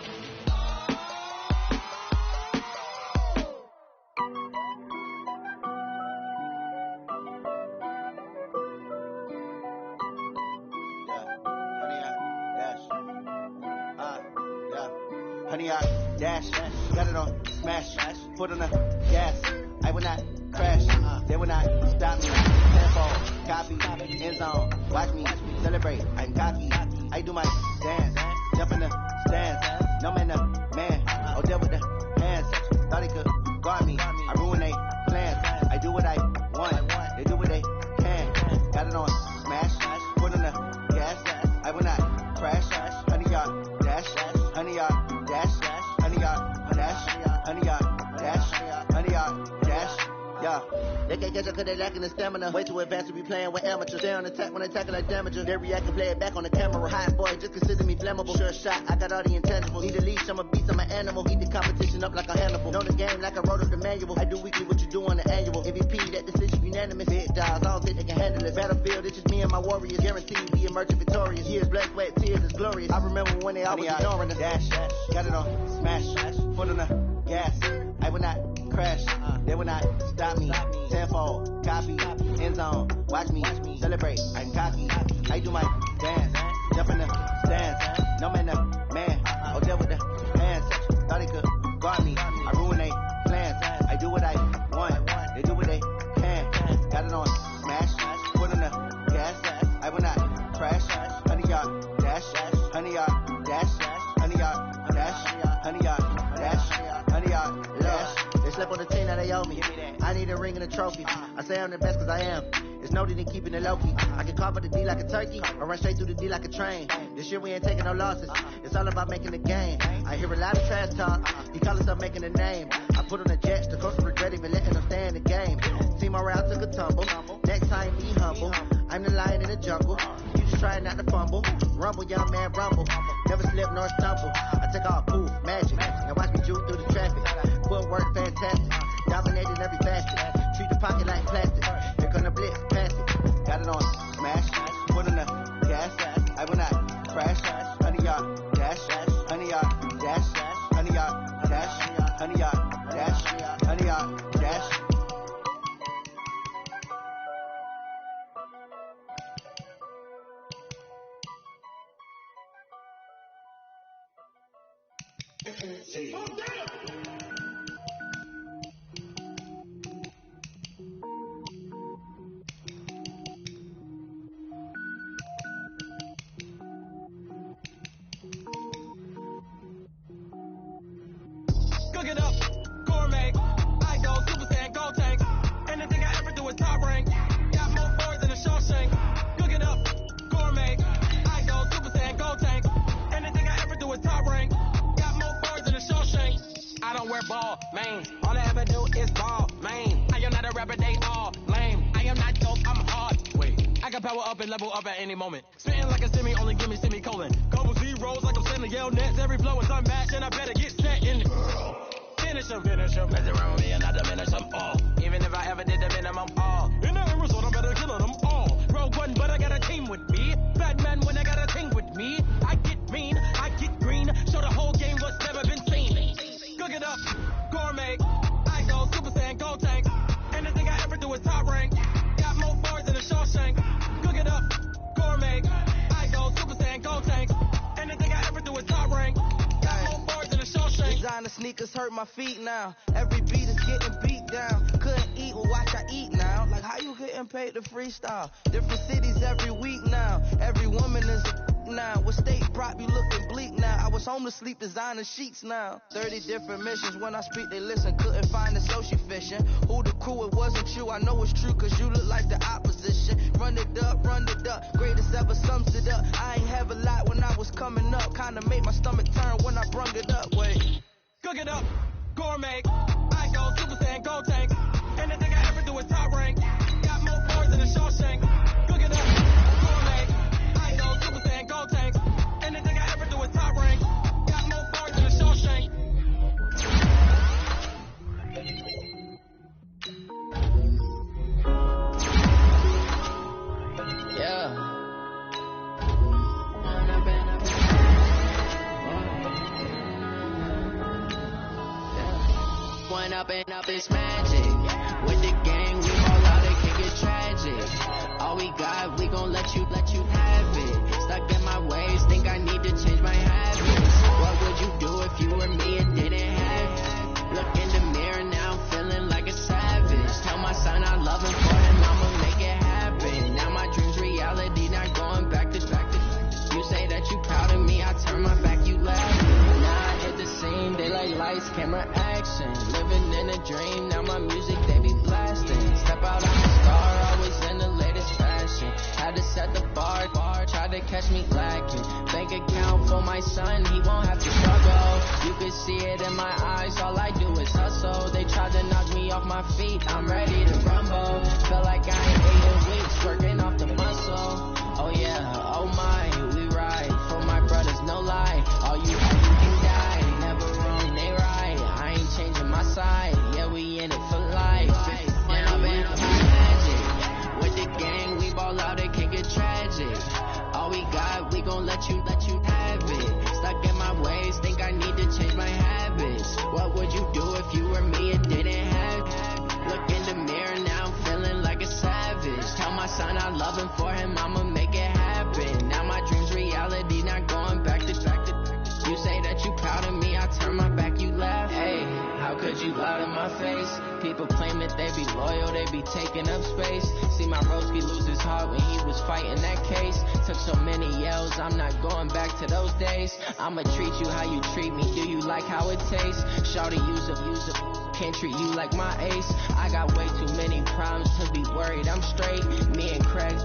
Speaker 2: Honey, I dash, got it on smash, foot on the gas. I will not crash, they will not stop me. Tempo, copy, end zone, watch me celebrate. I'm cocky, I do my dance, jump in the stands. No man, the man, oh there with the hands. Thought he could guard me, I ruin they plans. I do what I want, they do what they can. Got it on smash, foot on the gas. I will not crash, honey, y'all dash, honey, y'all dash, honey, y'all dash, honey, y'all dash, honey, y'all dash. Yeah, they can't catch up cause they lacking the stamina. Way too advanced to be playing with amateurs. Stay on attack when they tackle like damages. They react and play it back on the camera. Hot boy, just consider me flammable. Sure shot, I got all the intangibles. Need a leash, I'm a beast, I'm an animal. Eat the competition up like a Hannibal. Know the game like I wrote up the manual. I do weekly what you do on the annual. MVP, that decision unanimous. Big dogs, I don't think they can handle it. Battlefield, it's just me and my warriors. Guaranteed we emerge victorious. Years, blood, sweat, tears, is glorious. I remember when they always ignoring us. Dash, got it on smash, foot on the gas. I will not crash, they will not stop me. Tenfold, copy, end zone, watch me celebrate. I'm cocky, I do my dance, jump in the stands. No man, the man, oh there with the hands. Thought he could guard me, I ruin they plans. I do what I want, they do what they can. Got it on smash, foot on the gas. I will not crash, honey y'all dash, honey y'all dash, honey y'all dash, honey y'all dash, honey y'all dash. They slept on the team that they owe me. I need a ring and a trophy. I say I'm the best cause I am. It's noted in keeping it low-key. I can carve up the D like a turkey or run straight through the D like a train. This year we ain't taking no losses. It's all about making the game. I hear a lot of trash talk. He call himself making a name. I put on the jets. The coach regret even letting them stay in the game. Team morale took a tumble. Next time be humble. I'm the lion in the jungle. You just try not to fumble. Rumble, young man, rumble. Never slip nor stumble. I take off, poof, magic. Now watch me juke through the traffic. Footwork fantastic. Dominating every facet. Treat the pocket like plastic. Here come the blitz, pass it. Got it on smash. Foot on the gas. I will not crash. Honey, y'all dash. Honey, y'all dash. Honey, y'all dash. Honey, y'all dash. Honey, y'all dash.
Speaker 9: power up and level up at any moment. Spitting like a semi, only give me semicolon. Couple zeros like I'm sending yell nets. Every flow is unmatched, and I better get set in. Finish them. Mess around with me and I diminish them all. Even if I ever did the minimum, all. In the end result, I'm better killing them all. Rogue one, but I got a team with me. Batman when I got a team with me. I get mean, I get green. Show the whole game what's never been seen. Cook it up, gourmet. I go Super Saiyan, gold tank. Anything I ever do is top rank. Got more bars than a Shawshank. Cook it up, gourmet. I go Super Saiyan, gold tank. Anything I ever do is top rank. Got more bars than a Shawshank.
Speaker 10: Designer sneakers hurt my feet now. Every beat is getting beat down. Couldn't eat, well watch I eat now. Like how you getting paid to freestyle? Different cities every week now. Every woman is now. What state prop you looking bleak now? I was home to sleep designing sheets now. 30 different missions. When I speak they listen. Couldn't find the social fishing. Who the crew, it wasn't you. I know it's true cause you look like the opposition. Run it up. Greatest ever sums it up. I ain't have a lot when I was coming up. Kinda made my stomach turn when I brung it up. Wait.
Speaker 9: Cook it up, gourmet. I go Super Saiyan, gold tank. Anything I ever do is top rank. Got more bars than a Shawshank. Cook it up, gourmet. I go Super Saiyan, gold tank. Anything I ever do is top rank. Got more bars than a Shawshank.
Speaker 10: Yeah.
Speaker 11: One up and up is magic. With the gang, we all out, it can get tragic. All we got, we gon' let you have it. Stuck in my ways, think I need to change my habits. What would you do if you were me and didn't have it? Look in the mirror now, I'm feeling like a savage. Tell my son I love him for him, I'ma make it happen. Now my dream's reality, not going back to. You say that you proud of me, I turn my back, you laugh. Now I hit the scene, they like lights, camera, action. Living in a dream, now my music, they be blasting. Step out, I'm a star, always in the latest fashion. Had to set the bar, tried to catch me lacking. Bank account for my son, he won't have to struggle. You can see it in my eyes, all I do is hustle. They tried to knock me off my feet, I'm ready to rumble. Feel like I ain't 8 weeks, working off the muscle. Oh yeah, oh my, we ride for my brothers, no lie. All you can die, never wrong, they right. I ain't changing my side, yeah, we in it for life. Now I'm in magic. With the gang, we ball out, it can get tragic. All we got, we gon' let you have it. Stuck in my ways, think I need to change my habits. What would you do if you were me and didn't have it? Look in the mirror now, I'm feeling like a savage. Tell my son I love him for him, I'ma make it happen. Now my dream's reality, not going back to. You say that you proud of me, I turn my back, you laugh. Hey, how could you lie to my face? People claim that they be loyal, they be taking up space. See my broski lose his heart when he was fighting that case. Took so many yells, I'm not going back to those days. I'ma treat you how you treat me, do you like how it tastes? Shawty, use up, can't treat you like my ace. I got way too many problems to be worried, I'm straight. Me and Craig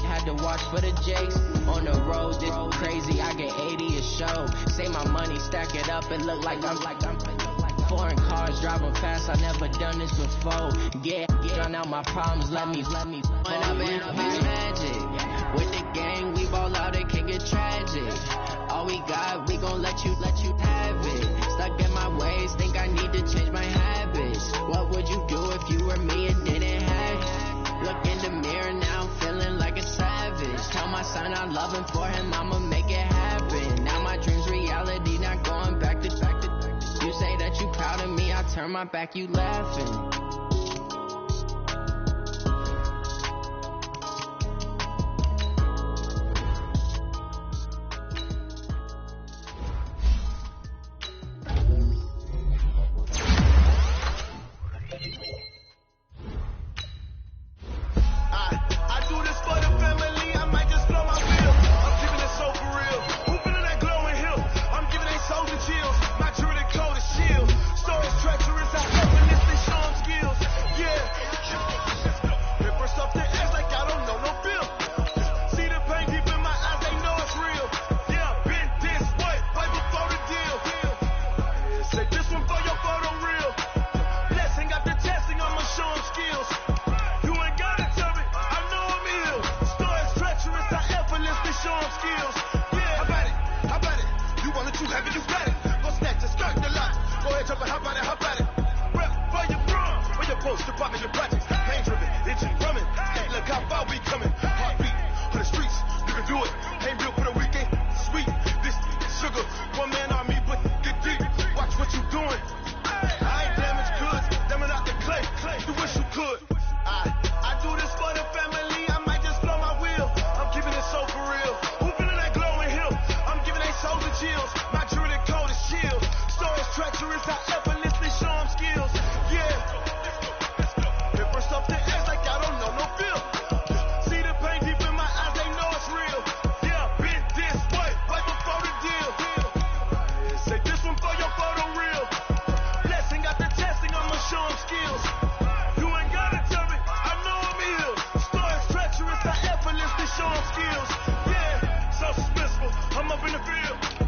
Speaker 11: had to watch for the Jakes. On the road, this crazy, I get 80 a show. Say my money, stack it up, and look like I'm foreign cars driving fast, I never done this before. Get drown out my problems, let me When I'm up is magic. With the gang, we ball out, it can get tragic. All we got, we gon' let you have it. Stuck in my ways, think I need to change my habits. What would you do if you were me and didn't have it? Look in the mirror now, I'm feeling like a savage. Tell my son I love him for him, I'ma make it happen. Now my dream's reality, not going back to. You say that you proud of me, I turn my back, you laughing.
Speaker 2: Chills. My jewelry coat is shield. Stories treacherous, I fuck when this they show 'em skill.
Speaker 12: just be showing skills. Yeah, so suspenseful. I'm up in the field.